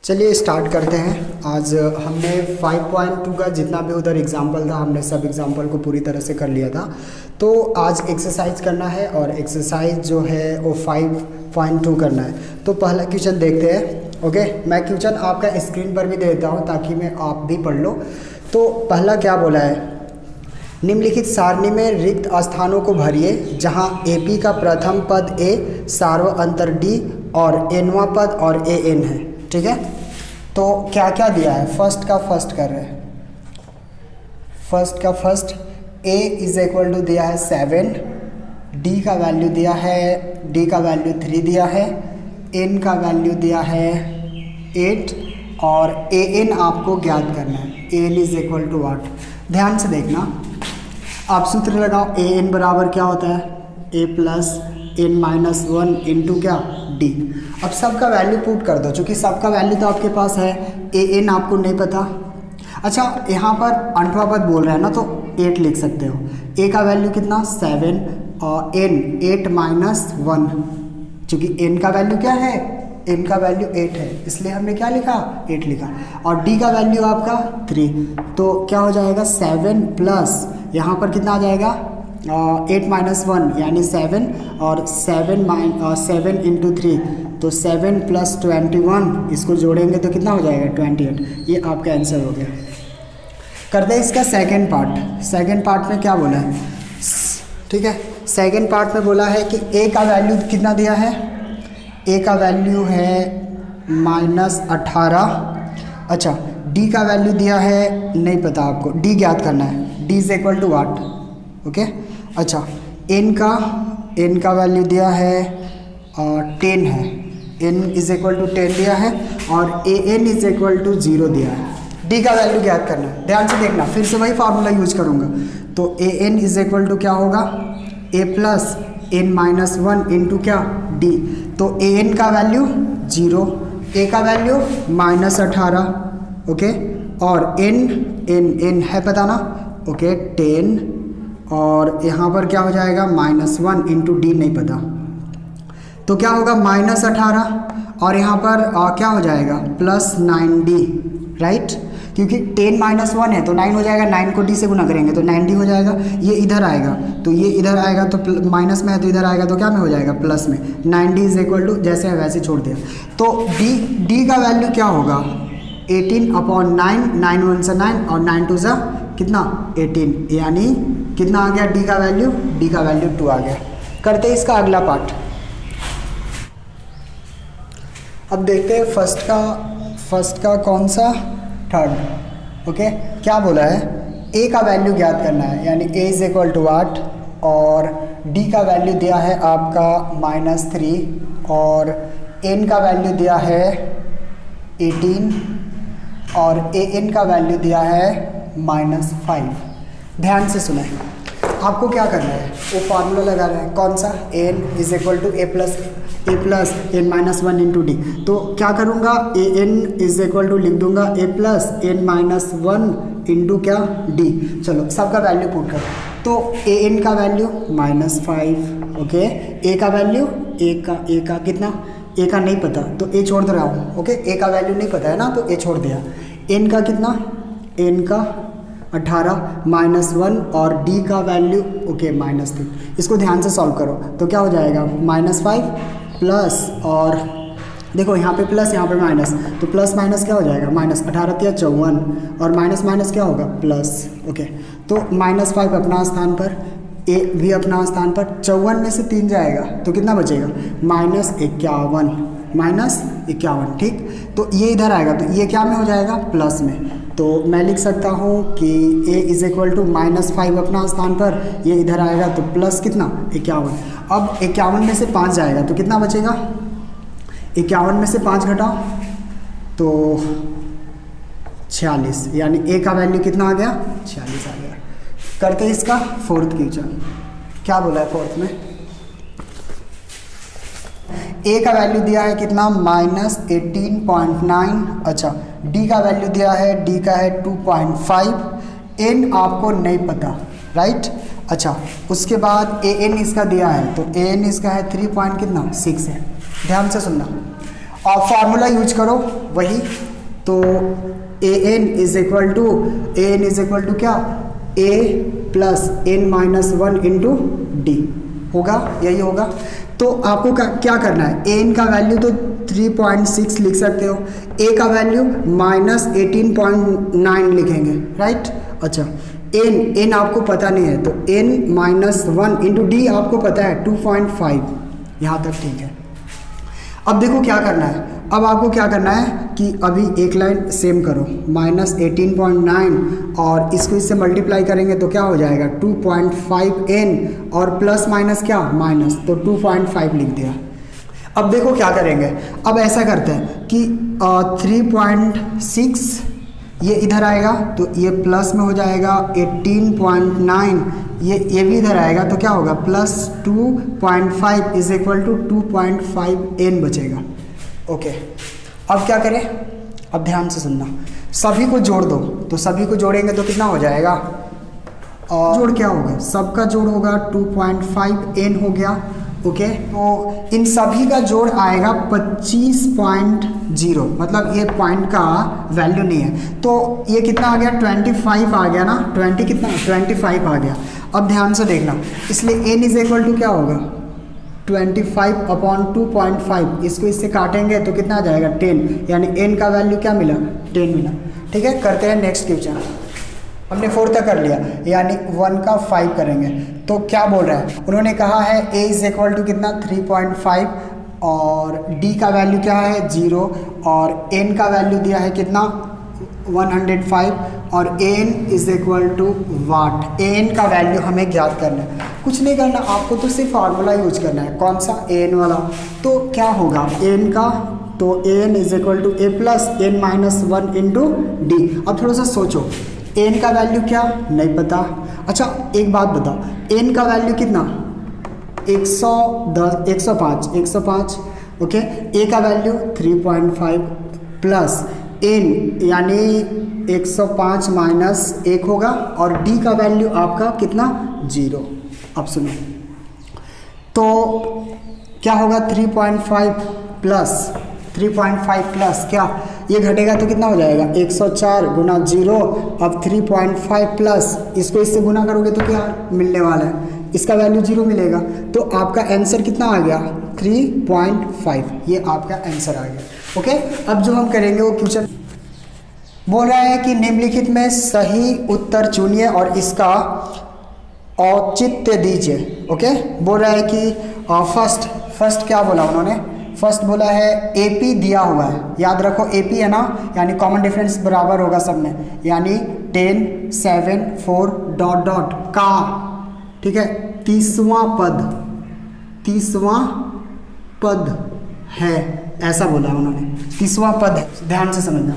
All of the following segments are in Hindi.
चलिए स्टार्ट करते हैं। आज हमने 5.2 का जितना भी उधर एग्जाम्पल था हमने सब एग्जाम्पल को पूरी तरह से कर लिया था। तो आज एक्सरसाइज करना है और एक्सरसाइज जो है वो 5.2 करना है। तो पहला क्वेश्चन देखते हैं। ओके, मैं क्वेश्चन आपका स्क्रीन पर भी दे देता हूँ ताकि मैं आप भी पढ़ लो। तो पहला क्या बोला है, निम्नलिखित सारणी में रिक्त स्थानों को भरिए जहाँ AP का प्रथम पद A सार्व अंतर D और nवां पद और AN है। ठीक है, तो क्या क्या दिया है, फर्स्ट का फर्स्ट कर रहे हैं। फर्स्ट का first A is equal to दिया है 7, D का वैल्यू दिया है, D का वैल्यू 3 दिया है, N का वैल्यू दिया है 8 और AN आपको ज्ञात करना है। AN is equal to what, ध्यान से देखना, आप सूत्र लगाओ। AN बराबर क्या होता है, A plus N minus 1 into क्या D। अब सबका वैल्यू पुट कर दो, चूँकि सबका वैल्यू तो आपके पास है, AN आपको नहीं पता। अच्छा, यहाँ पर अंठवा पद बोल रहे हैं ना, तो 8 लिख सकते हो। A का वैल्यू कितना 7 और N 8 माइनस 1, चूँकि N का वैल्यू क्या है, N का वैल्यू 8 है, इसलिए हमने क्या लिखा 8 लिखा। और D का वैल्यू आपका 3, तो क्या हो जाएगा 7 प्लस यहाँ पर कितना आ जाएगा 8 माइनस 1 यानी 7 और 7 इंटू 3, तो 7 प्लस 21, इसको जोड़ेंगे तो कितना हो जाएगा 28। ये आपका आंसर हो गया। करते हैं इसका सेकंड पार्ट। सेकंड पार्ट में क्या बोला है, ठीक है, सेकंड पार्ट में बोला है कि A का वैल्यू कितना दिया है, A का वैल्यू है -18। अच्छा, D का वैल्यू दिया है, नहीं पता आपको, D ज्ञात करना है। D is equal to what, okay. अच्छा, N का वैल्यू दिया है 10 है, N इज इक्वल टू 10 दिया है और AN इज इक्वल टू 0 दिया है। D का वैल्यू ज्ञात करना है, ध्यान से देखना, फिर से वही फार्मूला यूज करूँगा। तो AN इज इक्वल टू क्या होगा, A plus N minus 1 into क्या D। तो AN का वैल्यू 0, A का वैल्यू -18, ओके, और N है पता ना, ओके 10, और यहाँ पर क्या हो जाएगा -1 इंटू D नहीं पता, तो क्या होगा -18 और यहाँ पर क्या हो जाएगा +9D, राइट, क्योंकि 10 माइनस 1 है तो 9 हो जाएगा, 9 को D से गुना करेंगे तो 9D हो जाएगा। ये इधर आएगा तो ये इधर आएगा, तो माइनस में है तो इधर आएगा तो क्या में हो जाएगा प्लस में। 9D इज इक्वल टू जैसे है वैसे छोड़ दिया, तो D का वैल्यू क्या होगा 18/9, 9 1 से 9 और 9 2 से कितना 18, यानी कितना आ गया D का वैल्यू, D का वैल्यू 2 आ गया। करते हैं इसका अगला पार्ट। अब देखते हैं फर्स्ट का कौन सा, थर्ड। ओके, क्या बोला है, A का वैल्यू ज्ञात करना है, यानी A इज इक्वल टू 8 और D का वैल्यू दिया है आपका -3 और N का वैल्यू दिया है 18 और AN का वैल्यू दिया है -5। ध्यान से सुने, आपको क्या करना है, वो फार्मूला लगा रहे हैं, कौन सा, N is equal to A plus N minus 1 into D। तो क्या करूँगा, AN इज इक्वल टू लिख दूंगा A plus N minus 1 into क्या D। चलो सबका वैल्यू पुट करो, तो AN का वैल्यू -5, ओके, A का वैल्यू A का कितना, A का नहीं पता तो A छोड़ दे रहा हूँ, ओके, A का वैल्यू नहीं पता है ना तो A छोड़ दिया। N का कितना, N का 18 -1 और D का वैल्यू ओके -3। इसको ध्यान से सॉल्व करो तो क्या हो जाएगा -5 प्लस, और देखो यहाँ पे प्लस यहाँ पे माइनस, तो प्लस माइनस क्या हो जाएगा -18 या 54 और माइनस माइनस क्या होगा प्लस, ओके। तो -5 अपना स्थान पर, A भी अपना स्थान पर, 54 में से 3 जाएगा तो कितना बचेगा -51, ठीक। तो ये इधर आएगा तो ये क्या में हो जाएगा प्लस में, तो मैं लिख सकता हूँ कि A इज इक्वल टू -5 अपना स्थान पर, ये इधर आएगा तो प्लस कितना 51। अब 51 में से 5 जाएगा तो कितना बचेगा, 51 में से 5 घटाओ तो 46, यानी A का वैल्यू कितना आ गया 46 आ गया। करते हैं इसका फोर्थ क्वेश्चन। क्या बोला है फोर्थ में, A का वैल्यू दिया है कितना -18.9। अच्छा, D का वैल्यू दिया है, D का है 2.5, N आपको नहीं पता, राइट। अच्छा, उसके बाद AN इसका दिया है, तो AN इसका है 3 पॉइंट कितना 6 है। ध्यान से सुनना, और फार्मूला यूज करो वही, तो a n is equal to क्या, a plus N minus one into d होगा, यही होगा। तो आपको क्या करना है, एन का वैल्यू तो 3.6 लिख सकते हो, ए का वैल्यू माइनस 18.9 लिखेंगे, राइट। अच्छा, एन आपको पता नहीं है, तो N minus one into D आपको पता है 2.5, यहाँ तक ठीक है। अब देखो क्या करना है, अब आपको क्या करना है कि अभी एक लाइन सेम करो, माइनस 18.9 और इसको इससे मल्टीप्लाई करेंगे तो क्या हो जाएगा 2.5n और प्लस माइनस क्या माइनस, तो 2.5 लिख दिया। अब देखो क्या करेंगे, अब ऐसा करते हैं कि 3.6 ये इधर आएगा तो ये प्लस में हो जाएगा, 18.9 ये भी इधर आएगा तो क्या होगा plus 2.5 is equal to 2.5n बचेगा। ओके, अब क्या करें, अब ध्यान से सुनना, सभी को जोड़ दो, तो सभी को जोड़ेंगे तो कितना हो जाएगा, और जोड़ क्या होगा, सबका जोड़ होगा 2.5n हो गया। ओके, तो इन सभी का जोड़ आएगा 25.0, मतलब ये पॉइंट का वैल्यू नहीं है, तो ये कितना आ गया 25 आ गया ना, 20 कितना 25 आ गया। अब ध्यान से देखना, इसलिए n इज इक्वल टू क्या होगा 25 अपॉन 2.5, इसको इससे काटेंगे तो कितना आ जाएगा 10, यानी n का वैल्यू क्या मिला 10 मिला। ठीक है, करते हैं नेक्स्ट क्वेश्चन। हमने 4 तक कर लिया, यानी 1 का 5 करेंगे, तो क्या बोल रहा है, उन्होंने कहा है a इज इक्वल टू कितना 3.5 और d का वैल्यू क्या है 0 और n का वैल्यू दिया है कितना 105 और an is equal to what. an का वैल्यू हमें ज्ञात करना है, कुछ नहीं करना, आपको तो सिर्फ फार्मूला यूज करना है। कौन सा, an वाला। तो क्या होगा an का, तो an is equal to a plus N minus one into D. अब थोड़ा सा सोचो, n का वैल्यू क्या नहीं पता। अच्छा एक बात बताओ, n का वैल्यू कितना 105, ओके, a का वैल्यू 3.5 प्लस n यानी 105 माइनस 1 होगा और d का वैल्यू आपका कितना 0। अब सुनो, तो क्या होगा 3.5 प्लस क्या, ये घटेगा तो कितना हो जाएगा 104 गुना 0। अब 3.5 प्लस इसको इससे गुना करोगे तो क्या मिलने वाला है, इसका वैल्यू 0 मिलेगा, तो आपका आंसर कितना आ गया 3.5, ये आपका आंसर आ गया। ओके, अब जो हम करेंगे वो क्वेश्चन बोल रहा है कि निम्नलिखित में सही उत्तर चुनिए और इसका औचित्य दीजिए। ओके, बोल रहा है कि फर्स्ट क्या बोला उन्होंने, फर्स्ट बोला है AP दिया हुआ है, याद रखो AP है ना, यानी कॉमन डिफरेंस बराबर होगा सब में, यानी 10 7 4 डॉट डॉट का, ठीक है, तीसवां पद है, ऐसा बोला उन्होंने, तीसवां पद है। ध्यान से समझना,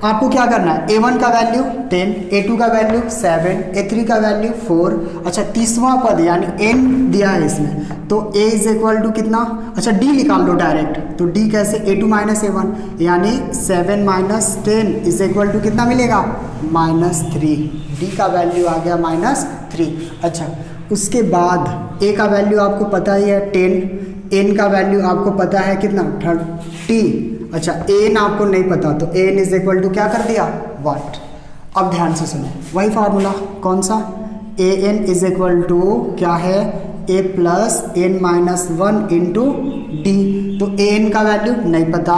आपको क्या करना है, A1 का वैल्यू 10, A2 का वैल्यू 7, A3 का वैल्यू 4। अच्छा, तीसवां पद यानी n दिया है इसमें, तो a इज इक्वल टू कितना, अच्छा d निकाल लो डायरेक्ट, तो d कैसे A2 माइनस A1 यानी 7 माइनस 10 इज इक्वल टू कितना मिलेगा -3, d का वैल्यू आ गया -3। अच्छा, उसके बाद a का वैल्यू आपको पता ही है 10, n का वैल्यू आपको पता है कितना 30। अच्छा, n आपको नहीं पता तो n इज इक्वल टू क्या कर दिया 1। अब ध्यान से सुनो, वही फार्मूला कौन सा, an इज इक्वल टू क्या है a plus N minus one into D, तो an का वैल्यू नहीं पता।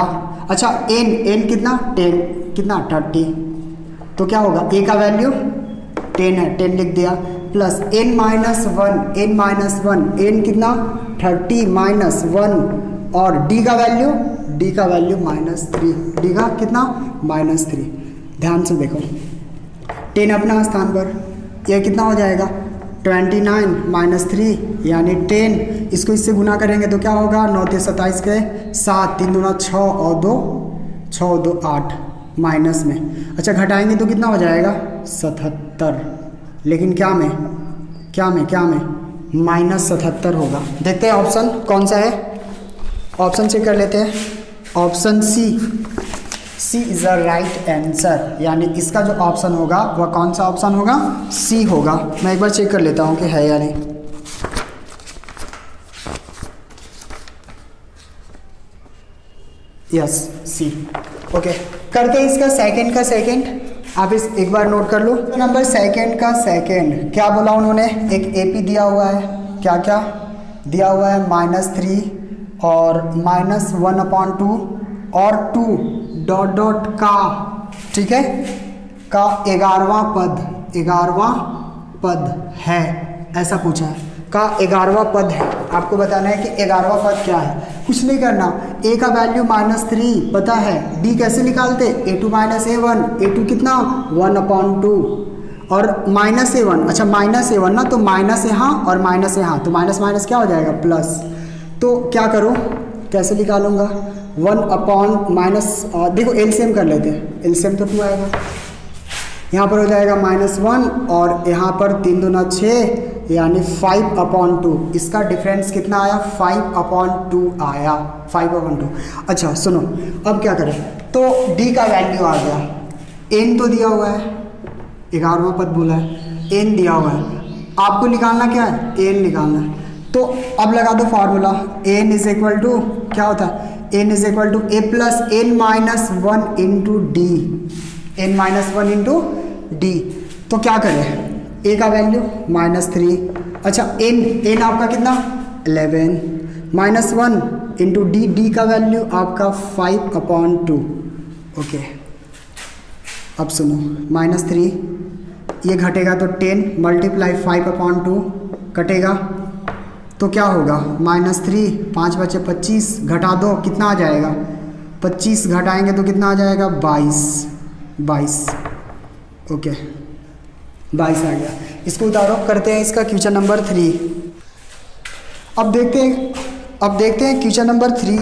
अच्छा, n कितना 10 कितना 30, तो क्या होगा a का वैल्यू 10 है, 10 लिख दिया, plus n minus one n कितना 30 माइनस 1 और d का वैल्यू -3, डी का कितना -3। ध्यान से देखो, 10 अपना स्थान पर, यह कितना हो जाएगा 29 -3 यानी 10, इसको इससे गुना करेंगे तो क्या होगा 9 3 27 के 7, 3 दूना 6 और 2 8 माइनस में। अच्छा, घटाएंगे तो कितना हो जाएगा 77, लेकिन क्या में -77 होगा। देखते हैं ऑप्शन कौन सा है, ऑप्शन चेक कर लेते हैं। Option C is the right answer, यानी इसका जो ऑप्शन होगा वह कौन सा ऑप्शन होगा, सी होगा। मैं एक बार चेक कर लेता हूँ कि है या नहीं। यस सी। ओके, करते हैं इसका सेकंड का सेकंड। आप इस एक बार नोट कर लो। नंबर सेकंड का सेकंड क्या बोला उन्होंने, एक एपी दिया हुआ है, क्या क्या दिया हुआ है, -3 और -1/2 और 2 डॉट डॉट का, ठीक है, का 11वां पद है, ऐसा पूछा है, का 11वां पद है। आपको बताना है कि 11वां पद क्या है। कुछ नहीं करना, a का वैल्यू -3 पता है, d कैसे निकालते, a2 - a1, a2 कितना 1/2 और -a1, अच्छा -a1 ना, तो माइनस यहाँ और माइनस यहाँ, तो माइनस माइनस क्या हो जाएगा प्लस। तो क्या करो, कैसे निकालूंगा, 1/, देखो एलसीएम कर लेते हैं, एलसीएम तो 2 आएगा, यहाँ पर हो जाएगा -1 और यहाँ पर 3 दूना 6 यानी 5/2। इसका डिफरेंस कितना आया, 5/2 आया, 5/2। अच्छा सुनो, अब क्या करें, तो d का वैल्यू आ गया, n तो दिया हुआ है, 11वां पद बोला है, n दिया हुआ है, आपको निकालना क्या है, n निकालना है। तो अब लगा दो formula, n is equal to क्या होता है, n is equal to a plus n minus 1 into D, n minus 1 into D. तो क्या करें, a का वैल्यू -3, अच्छा n आपका कितना 11 -1 इंटू डी का वैल्यू आपका 5/2। ओके, अब सुनो, -3 ये घटेगा तो 10 × 5/2 कटेगा, तो क्या होगा, -3 5 बचे 25, घटा दो कितना आ जाएगा, 25 घटाएंगे तो कितना आ जाएगा 22। ओके 22 आ गया। इसको उतारो, करते हैं इसका क्वेश्चन नंबर 3। अब देखते हैं क्वेश्चन नंबर 3।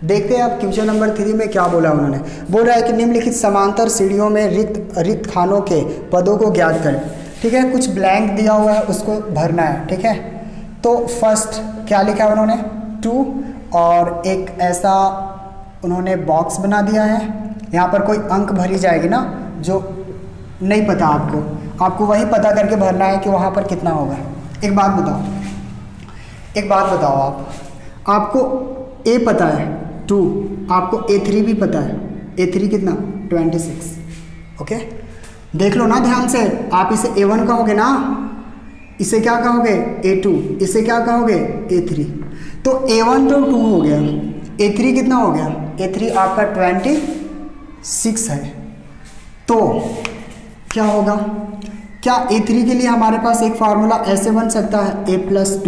देखते हैं अब क्वेश्चन नंबर 3 में क्या बोला उन्होंने। बोल रहा है कि निम्नलिखित समांतर सीढ़ियों में रिक्त खानों के पदों को ज्ञात करें। ठीक है, कुछ ब्लैंक दिया हुआ है उसको भरना है। ठीक है, तो फर्स्ट क्या लिखा है उन्होंने 2 और एक ऐसा उन्होंने बॉक्स बना दिया है। यहाँ पर कोई अंक भरी जाएगी ना जो नहीं पता आपको वही पता करके भरना है कि वहाँ पर कितना होगा। एक बात बताओ आपको A पता है 2, आपको A3 भी पता है। A3 कितना 26। ओके, देख लो ना ध्यान से, आप इसे A1 कहोगे ना, इसे क्या कहोगे A2, इसे क्या कहोगे A3। तो A1 तो 2 हो गया, A3 कितना हो गया, A3 आपका 26 है। तो क्या होगा, क्या A3 के लिए हमारे पास एक फार्मूला ऐसे बन सकता है A plus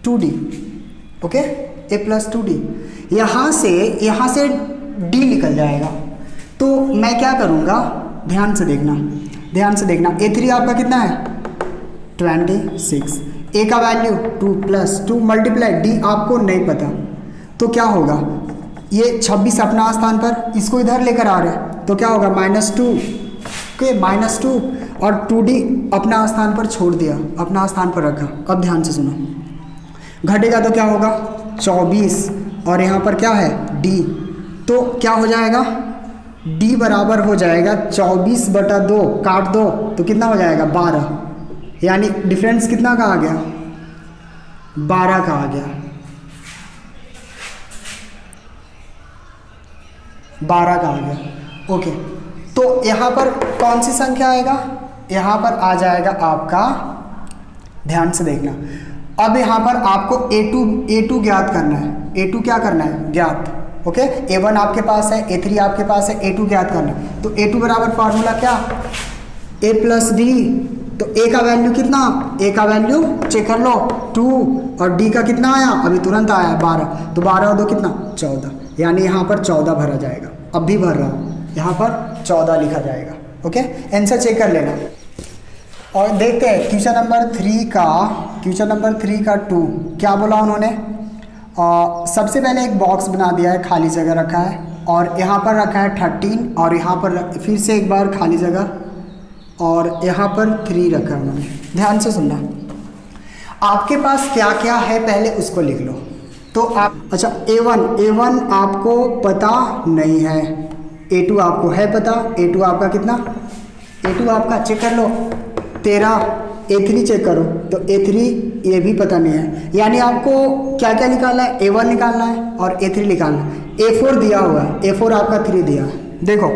2D। Okay, A plus 2D, यहाँ से D निकल जाएगा। तो मैं क्या करूँगा, ध्यान से देखना A3 आपका कितना है 26, A का वैल्यू 2 प्लस 2 मल्टीप्लाई D आपको नहीं पता, तो क्या होगा, ये 26 अपना स्थान पर, इसको इधर लेकर आ रहे हैं तो क्या होगा -2 के -2 और 2D अपना स्थान पर छोड़ दिया, अपना स्थान पर रखा। अब ध्यान से सुनो, घटेगा तो क्या होगा 24 और यहाँ पर क्या है D, तो क्या हो जाएगा D बराबर हो जाएगा 24/2, काट दो तो कितना हो जाएगा 12, यानी डिफरेंस कितना का आ गया 12 का आ गया, 12 का आ गया। ओके, तो यहाँ पर कौन सी संख्या आएगा, यहाँ पर आ जाएगा आपका, ध्यान से देखना, अब यहाँ पर आपको A2 ज्ञात करना है। A2 क्या करना है ज्ञात। ओके, A1 आपके पास है, A3 आपके पास है, A2 ज्ञात करना है। तो A2 बराबर फार्मूला क्या A प्लस D, तो A का वैल्यू कितना, A का वैल्यू चेक कर लो 2 और D का कितना आया, अभी तुरंत आया 12, तो 12 और 2 कितना 14, यानी यहाँ पर 14 भरा जाएगा। अब भी भर रहा हूँ, यहाँ पर 14 लिखा जाएगा। ओके, आंसर चेक कर लेना। और देखते हैं क्वेश्चन नंबर 3 का 2 क्या बोला उन्होंने। सबसे पहले एक बॉक्स बना दिया है, खाली जगह रखा है और यहाँ पर रखा है 13 और यहाँ पर फिर से एक बार खाली जगह और यहाँ पर 3 रखा है उन्होंने। ध्यान से सुनना, आपके पास क्या क्या है पहले उसको लिख लो। तो आप अच्छा A1 आपको पता नहीं है, A2 आपको है पता, A2 आपका कितना, A2 आपका चेक कर लो 13 A3 चेक करो तो A3 ये भी पता नहीं है, यानी आपको क्या क्या निकालना है, A1 निकालना है और A3 निकालना है। A4 दिया हुआ है, A4 आपका 3 दिया है। देखो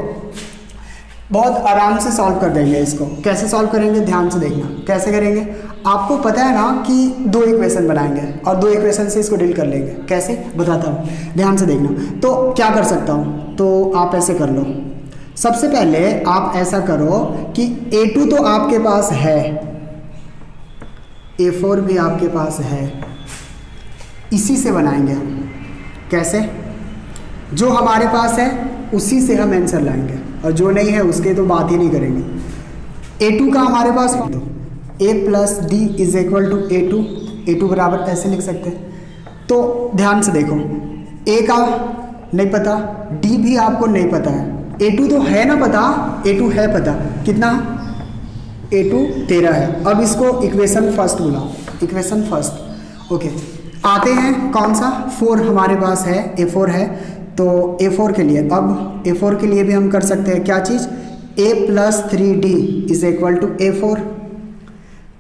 बहुत आराम से सॉल्व कर देंगे इसको। कैसे सॉल्व करेंगे ध्यान से देखना, कैसे करेंगे। आपको पता है ना कि 2 इक्वेशन बनाएंगे और 2 इक्वेशन से इसको डील कर लेंगे। कैसे बताता हूँ, ध्यान से देखना। तो क्या कर सकता हूँ, तो आप ऐसे कर लो। सबसे पहले आप ऐसा करो कि A2 तो आपके पास है, A4 भी आपके पास है, इसी से बनाएंगे हम। कैसे, जो हमारे पास है उसी से हम आंसर लाएंगे और जो नहीं है उसके तो बात ही नहीं करेंगे। A2 का हमारे पास A plus D is equal to A2 बराबर ऐसे लिख सकते हैं। तो ध्यान से देखो, A का नहीं पता, D भी आपको नहीं पता है, A2 तो है ना पता, A2 है पता, कितना A2 13 है। अब इसको इक्वेशन फर्स्ट बुलाओ, इक्वेशन फर्स्ट। ओके, आते हैं कौन सा, 4 हमारे पास है, A4 है। तो A4 के लिए, अब A4 के लिए भी हम कर सकते हैं क्या चीज़, A plus 3D is equal to A4।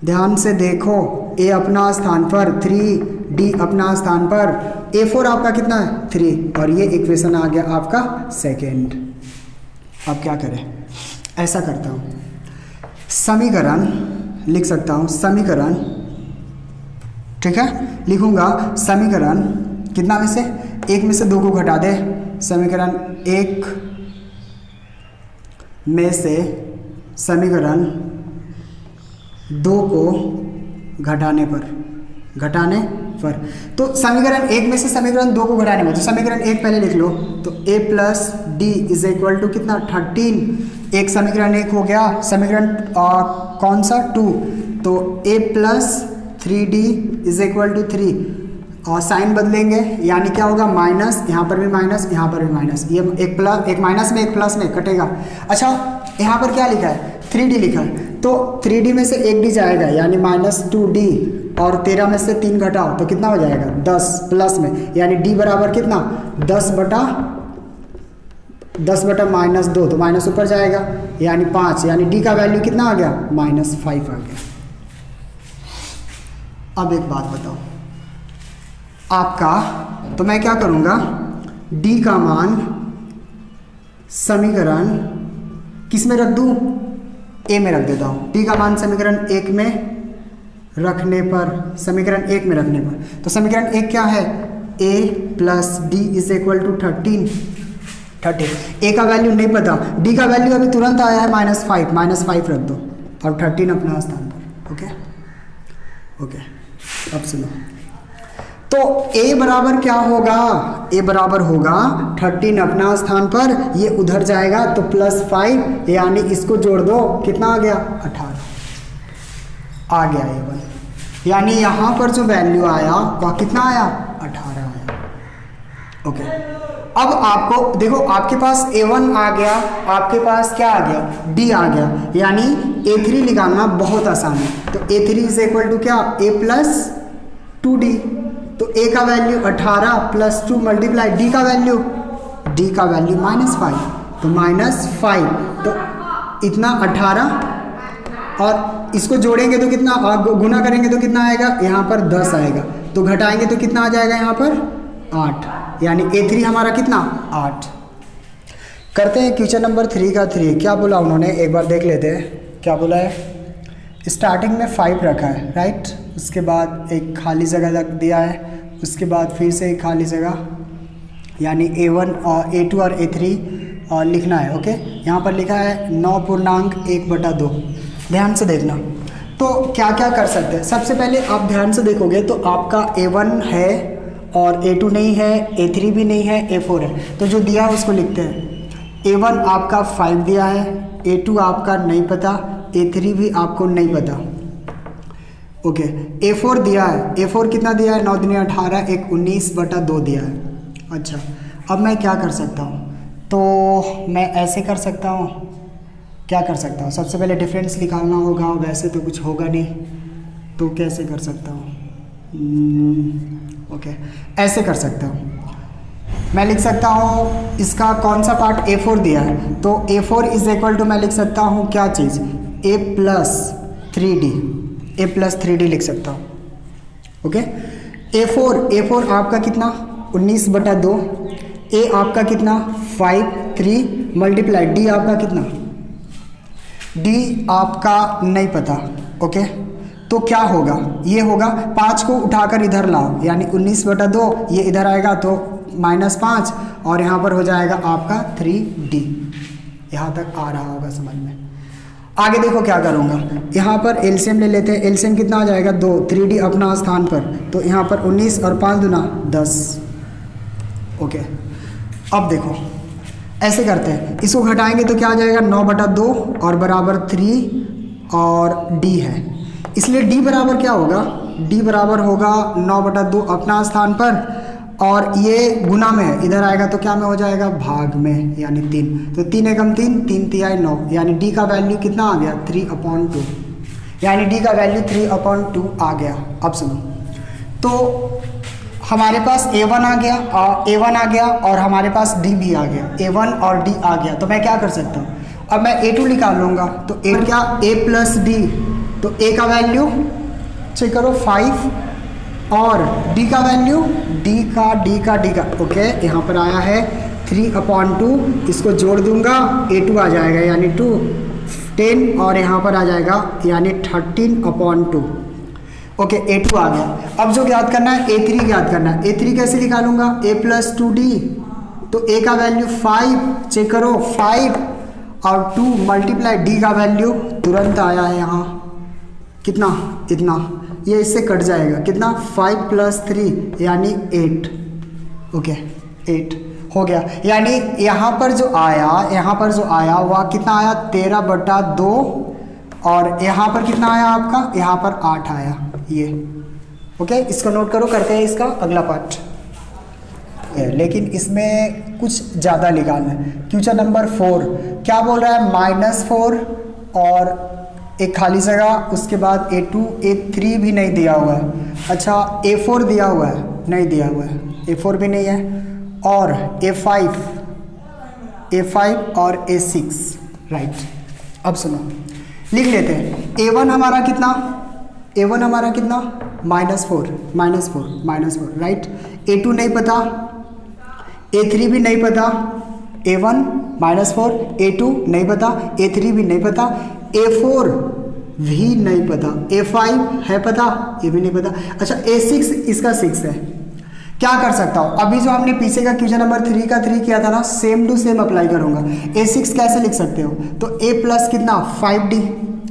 ध्यान से देखो, A अपना स्थान पर 3D अपना स्थान पर, A4 आपका कितना है 3, और ये इक्वेशन आ गया आपका सेकेंड। अब क्या करें, ऐसा करता हूँ, समीकरण लिख सकता हूँ, समीकरण, ठीक है, लिखूंगा समीकरण कितना में से, 1 में से 2 को घटा दे, समीकरण 1 में से समीकरण 2 को घटाने पर, तो समीकरण 1 में से समीकरण 2 को घटाने पर, तो समीकरण 1 पहले लिख लो। तो A plus D is equal to कितना 13, एक समीकरण 1 हो गया, समीकरण कौन सा 2, तो A plus 3D is equal to 3, और साइन बदलेंगे यानी क्या होगा माइनस, यहाँ पर भी माइनस, यहाँ पर भी माइनस, ये एक माइनस में एक प्लस में कटेगा। अच्छा यहाँ पर क्या लिखा है 3D लिखा है, तो 3D में से 1D जाएगा यानी माइनस 2D, और 13 में से 3 घटाओ तो कितना हो जाएगा 10 प्लस में, यानी D बराबर कितना 10 बटा माइनस 2, तो माइनस ऊपर जाएगा यानी 5, यानी D का वैल्यू कितना आ गया -5 आ गया। अब एक बात बताओ आपका, तो मैं क्या करूँगा, D का मान समीकरण किस में रख दूँ, A में रख देता हूँ। D का मान समीकरण 1 में रखने पर, समीकरण 1 में रखने पर, तो समीकरण 1 क्या है, A plus D is equal to 13। A का वैल्यू नहीं पता, D का वैल्यू अभी तुरंत आया है -5 रख दो और 13 अपना स्थान पर। ओके, अब सुनो, तो A बराबर क्या होगा, A बराबर होगा 13 अपना स्थान पर, ये उधर जाएगा तो +5, यानी इसको जोड़ दो, कितना आ गया 18 आ गया A1, यानी यहाँ पर जो वैल्यू आया वह कितना आया 18 आया। ओके, अब आपको देखो, आपके पास A1 आ गया, आपके पास क्या आ गया D आ गया, यानी A3 निकालना बहुत आसान है। तो A3 इज इक्वल टू क्या, A प्लस 2D, तो A का वैल्यू 18 प्लस 2 मल्टीप्लाई D का वैल्यू -5, तो -5, तो इतना 18, और इसको जोड़ेंगे तो कितना, गुना करेंगे तो कितना आएगा, यहाँ पर 10 आएगा, तो घटाएंगे तो कितना आ जाएगा यहाँ पर 8, यानी A3 हमारा कितना 8। करते हैं क्वेश्चन नंबर 3 का 3, क्या बोला उन्होंने एक बार देख लेते हैं। क्या बोला है, स्टार्टिंग में 5 रखा है, राइट, उसके बाद एक खाली जगह दिया है, उसके बाद फिर से एक खाली जगह, यानी A1 और A2 और A3 लिखना है। ओके, यहाँ पर लिखा है 9.1/2। ध्यान से देखना, तो क्या क्या कर सकते हैं। सबसे पहले आप ध्यान से देखोगे तो आपका A1 है और A2 नहीं है, A3 भी नहीं है, A4 है, तो जो दिया है उसको लिखते हैं। A1 आपका 5 दिया है, A2 आपका नहीं पता, A3 भी आपको नहीं पता। ओके, A4 दिया है, A4 कितना दिया है 9 दूनी 18, एक 19/2 दिया है। अच्छा, अब मैं क्या कर सकता हूँ, तो मैं ऐसे कर सकता हूँ, क्या कर सकता हूँ, सबसे पहले डिफरेंस निकालना होगा, वैसे तो कुछ होगा नहीं, तो कैसे कर सकता हूँ, ओके ऐसे कर सकता हूँ, मैं लिख सकता हूँ इसका कौन सा पार्ट A4 दिया है, तो A4 इज इक्वल टू मैं लिख सकता हूँ क्या चीज़, A प्लस 3D, a+3d लिख सकता हूँ। ओके, a4 आपका कितना 19/2, a आपका कितना 5 3 मल्टीप्लाई d आपका कितना, d आपका नहीं पता। ओके, तो क्या होगा, ये होगा 5 को उठाकर इधर लाओ, यानी 19/2 ये इधर आएगा तो -5 और यहाँ पर हो जाएगा आपका 3d। यहाँ तक आ रहा होगा समझ में। आगे देखो क्या करूँगा, यहाँ पर एलसीएम ले लेते हैं। एलसीएम कितना आ जाएगा 2, 3d अपना स्थान पर, तो यहाँ पर 19 और 5 दूना 10। ओके, अब देखो ऐसे करते हैं, इसको घटाएंगे तो क्या आ जाएगा 9/2 और बराबर 3 और d है, इसलिए d बराबर क्या होगा, d बराबर होगा 9/2 अपना स्थान पर और ये गुना में है, इधर आएगा तो क्या में हो जाएगा भाग में, यानी 3। तो 3 एकम 3, 3 तिहाई 9, यानी d का वैल्यू कितना आ गया 3/2, यानी d का वैल्यू 3/2 आ गया। अब सुनो, तो हमारे पास a1 आ गया और हमारे पास d भी आ गया, a1 और d आ गया। तो मैं क्या कर सकता हूँ, अब मैं a2 निकाल लूँगा, तो a क्या a+d, तो a का वैल्यू चेक करो 5 और d का वैल्यू d का ओके, यहाँ पर आया है 3/2, इसको जोड़ दूंगा a2 आ जाएगा यानी 2 10 और यहाँ पर आ जाएगा यानी 13/2। ओके, a2 आ गया। अब जो ज्ञात करना है a3 ज्ञात करना है। a3 कैसे निकालूंगा, a+2d, तो a का वैल्यू 5, चेक करो 5 और 2 मल्टीप्लाई d का वैल्यू तुरंत आया है यहाँ कितना, इतना, ये इससे कट जाएगा कितना 5 + 3 यानी 8। ओके, 8 हो गया, यानी यहाँ पर जो आया वह कितना आया 13/2 और यहाँ पर कितना आया आपका, यहाँ पर 8 आया ये। ओके, इसको नोट करो, करते हैं इसका अगला पार्ट, लेकिन इसमें कुछ ज़्यादा निकालना है। क्वेश्चन नंबर 4 क्या बोल रहा है, -4 और एक खाली जगह, उसके बाद a2 a3 भी नहीं दिया हुआ है, अच्छा a4 दिया हुआ है, नहीं दिया हुआ है, a4 भी नहीं है, और a5 और a6, राइट। अब सुनो लिख लेते हैं, a1 हमारा कितना -4, राइट, a2 नहीं पता, a3 भी नहीं पता, a1 -4, a2 नहीं पता, a3 भी नहीं पता, a4 भी नहीं पता, a5 है पता, ये भी नहीं पता, अच्छा a6 इसका 6 है। क्या कर सकता हूँ, अभी जो हमने पीछे का क्वेश्चन नंबर 3 का 3 किया था ना, सेम टू सेम अप्लाई करूँगा। a6 कैसे लिख सकते हो, तो a+ कितना 5d,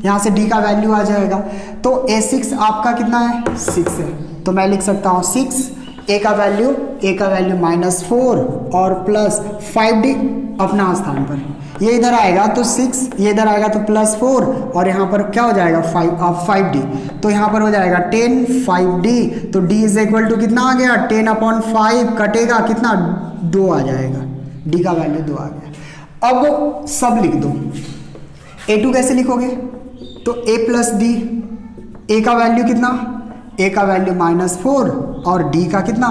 यहाँ से d का वैल्यू आ जाएगा, तो a6 आपका कितना है 6 है, तो मैं लिख सकता हूँ 6, a का वैल्यू -4 और प्लस 5d अपना स्थान पर, ये इधर आएगा तो 6, ये इधर आएगा तो +4 और यहाँ पर क्या हो जाएगा 5d, तो यहाँ पर हो जाएगा 10 5d, तो d = कितना आ गया 10/5, कटेगा कितना 2 आ जाएगा, d का वैल्यू 2 आ गया। अब सब लिख दो, a2 कैसे लिखोगे, तो a+d, a का वैल्यू कितना, a का वैल्यू -4 और d का कितना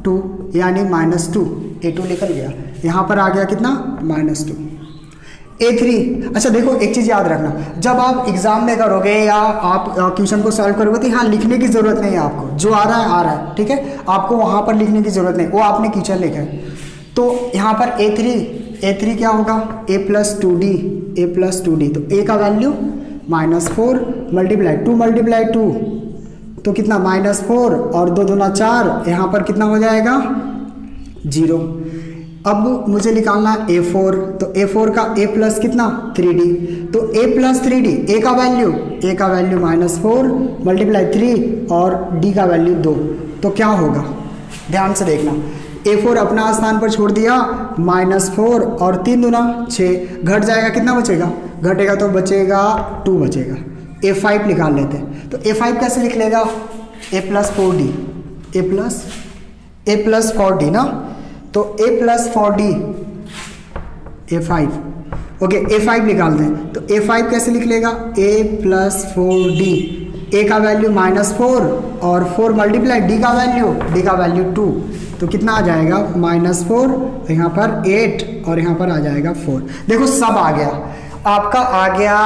2 यानी -2, a2 निकल गया, यहाँ पर आ गया कितना -2। a3, अच्छा देखो एक चीज़ याद रखना, जब आप एग्जाम में करोगे या आप क्वेश्चन को सॉल्व करोगे तो यहाँ लिखने की ज़रूरत नहीं है आपको, जो आ रहा है, ठीक है, आपको वहाँ पर लिखने की ज़रूरत नहीं, वो आपने क्वेश्चन लिखा है। तो यहाँ पर a3 क्या होगा a+2d, तो a का वैल्यू -4 मल्टीप्लाई 2 तो कितना -4 और 2 दूना 4, यहाँ पर कितना हो जाएगा 0। अब मुझे निकालना a4, तो a4 का a+ कितना 3d, तो a+3d, a का वैल्यू -4 मल्टीप्लाई 3 और d का वैल्यू 2, तो क्या होगा ध्यान से देखना, a4 अपना स्थान पर छोड़ दिया, -4 और 3 दूना 6, घट जाएगा कितना बचेगा, घटेगा तो बचेगा 2 बचेगा। a5 निकाल लेते हैं, तो a5 कैसे लिख लेगा a+4d ना, तो a+4d a5, ओके a5 निकालते हैं, तो a5 कैसे लिख लेगा a+4d, a का वैल्यू -4 और 4 मल्टीप्लाई d का वैल्यू 2, तो कितना आ जाएगा -4, यहाँ पर 8 और यहाँ पर आ जाएगा 4। देखो सब आ गया, आपका आ गया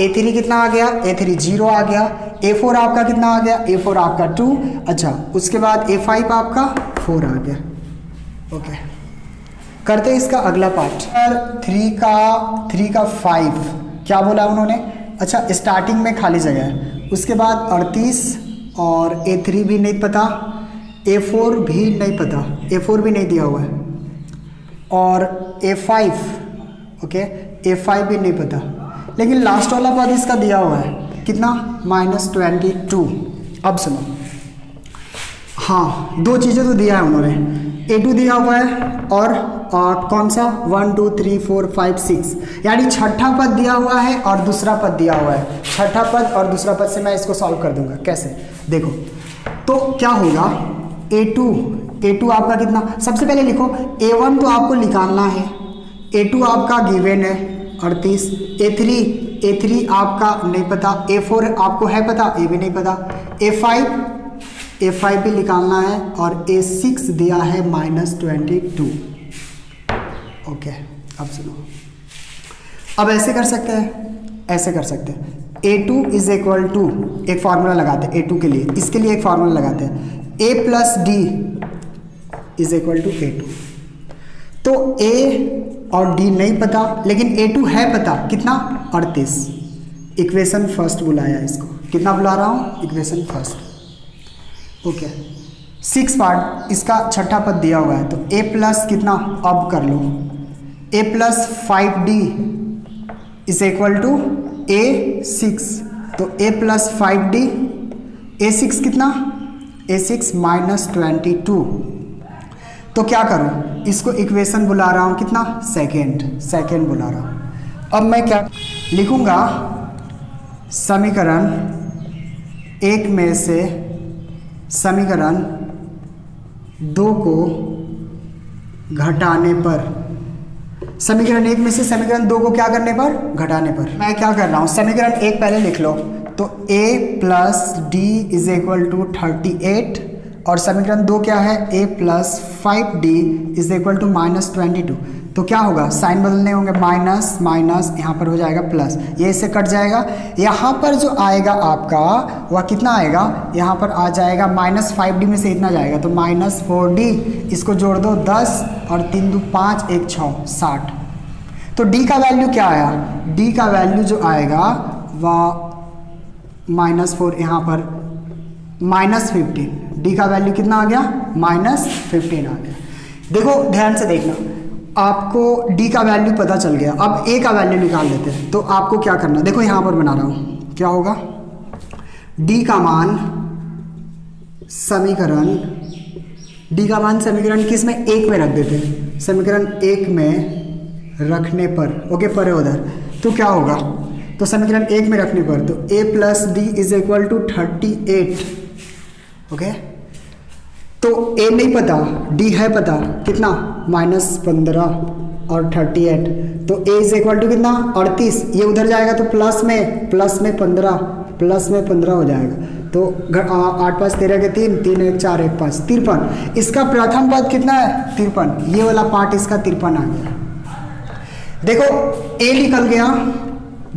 a3 कितना आ गया, a3 0 आ गया, A4 आपका कितना आ गया, A4 आपका 2, अच्छा उसके बाद A5 आपका 4 आ गया। ओके, करते हैं इसका अगला पार्ट। 3 का 5 क्या बोला उन्होंने, अच्छा स्टार्टिंग में खाली जगह है, उसके बाद 38 और A3 भी नहीं पता, A4 भी नहीं पता, A4 भी नहीं दिया हुआ है, और A5 ओके A5 भी नहीं पता, लेकिन लास्ट वाला पद इसका दिया हुआ है कितना, -22। अब सुनो, हाँ दो चीज़ें तो दिया है उन्होंने, A2 दिया हुआ है और कौन सा 1 2 3 4 5 6, यानी छठा पद दिया हुआ है और दूसरा पद दिया हुआ है। छठा पद और दूसरा पद से मैं इसको सॉल्व कर दूंगा। कैसे, देखो तो क्या होगा, A2 आपका कितना, सबसे पहले लिखो A1 तो आपको निकालना है, A2 आपका गिवन है 38, A3 आपका नहीं पता, A4 आपको है पता, A भी नहीं पता, A5 भी निकालना है और A6 दिया है -22। ओके, अब सुनो, अब ऐसे कर सकते हैं, ऐसे कर सकते हैं, A2 इज इक्वल टू, एक फार्मूला लगाते हैं A2 के लिए, इसके लिए एक फार्मूला लगाते हैं, A plus D is equal to A2। तो A और D नहीं पता, लेकिन A2 है पता, कितना 38। इक्वेशन फर्स्ट बुलाया इसको, कितना बुला रहा हूँ, इक्वेशन फर्स्ट। ओके, 6 पार्ट, इसका छठा पद दिया हुआ है, तो A प्लस कितना, अब कर लो, A plus 5D is equal to A6, तो A प्लस 5D, A6 कितना, A6 -22। तो क्या करूं, इसको इक्वेशन बुला रहा हूं कितना, सेकेंड बुला रहा हूं। अब मैं क्या लिखूंगा, समीकरण 1 में से समीकरण 2 को घटाने पर, समीकरण 1 में से समीकरण 2 को क्या करने पर, घटाने पर। मैं क्या कर रहा हूँ, समीकरण 1 पहले लिख लो, तो A plus D is equal to 38, और समीकरण 2 क्या है, A plus 5D is equal to -22। तो क्या होगा, साइन बदलने होंगे, माइनस माइनस, यहाँ पर हो जाएगा प्लस, ये इससे कट जाएगा, यहाँ पर जो आएगा आपका वह कितना आएगा, यहाँ पर आ जाएगा -5D में से इतना जाएगा, तो -4D, इसको जोड़ दो 10 और 3 2 5 1 6 60। तो D का वैल्यू क्या आया, D का वैल्यू जो आएगा वह -4, यहाँ पर -15, D का वैल्यू कितना आ गया, -15 आ गया। देखो ध्यान से देखना, आपको D का वैल्यू पता चल गया, अब A का वैल्यू निकाल लेते हैं। तो आपको क्या करना, देखो यहाँ पर बना रहा हूँ, क्या होगा, D का मान समीकरण किस में, 1 में रख देते हैं, समीकरण 1 में रखने पर, ओके पर है उधर, तो क्या होगा, तो समीकरण 1 में रखने पर, तो A plus D is equal to 38। Okay, तो A नहीं पता, D है पता, कितना, -15 और 38, तो A इज इक्वल टू कितना, 38, ये उधर जाएगा तो प्लस में 15 हो जाएगा, तो 8 5 13 के 3 3 1 4 1 5 53। इसका प्रथम पद कितना है, 53, ये वाला पार्ट इसका 53 आ गया। देखो A निकल गया,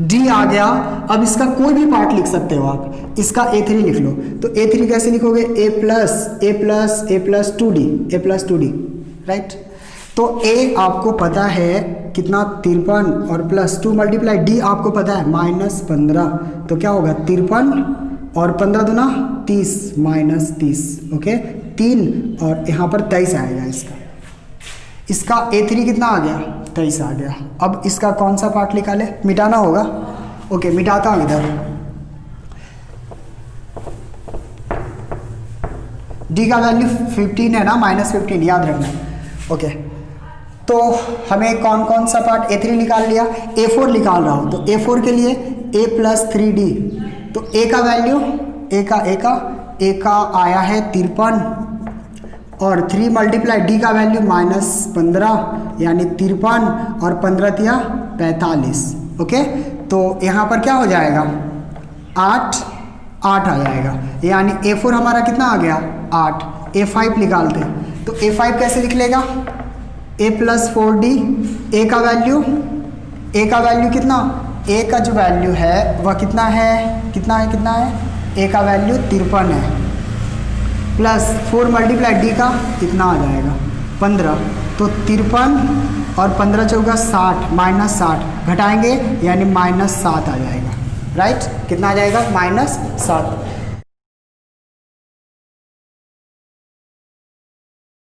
D आ गया, अब इसका कोई भी पार्ट लिख सकते हो आप, इसका A3 लिख लो, तो A3 कैसे लिखोगे, A प्लस 2D, राइट। तो A आपको पता है कितना, 53, और प्लस 2 मल्टीप्लाई D आपको पता है -15, तो क्या होगा 53 और 15 दूना 30, -30, ओके 3 और यहाँ पर 23 आएगा इसका A3 कितना आ गया, 23 आ गया। अब इसका कौन सा पार्ट निकाले, मिटाना होगा, ओके मिटाता हूँ इधर, D का वैल्यू 15 है ना, -15 याद रखना, ओके। तो हमें कौन कौन सा पार्ट, A3 निकाल लिया, A4 निकाल रहा हूँ, तो A4 के लिए A प्लस 3D, तो A का वैल्यू A का आया है 53, और 3 मल्टीप्लाई D का वैल्यू -15, यानी 53 और 15 तिया 45, ओके। तो यहाँ पर क्या हो जाएगा, 8 आ जाएगा, यानी A4 हमारा कितना आ गया, 8। A5 निकालते हैं, तो A5 कैसे लिख लेगा, A प्लस 4D, A का वैल्यू कितना, A का जो वैल्यू है वह कितना है, ए का वैल्यू 53 है, प्लस 4 मल्टीप्लाई डी का कितना आ जाएगा 15, तो 53 और 15 चौका 60 माइनस 60 घटाएंगे यानी -7 आ जाएगा, राइट। कितना आ जाएगा -7।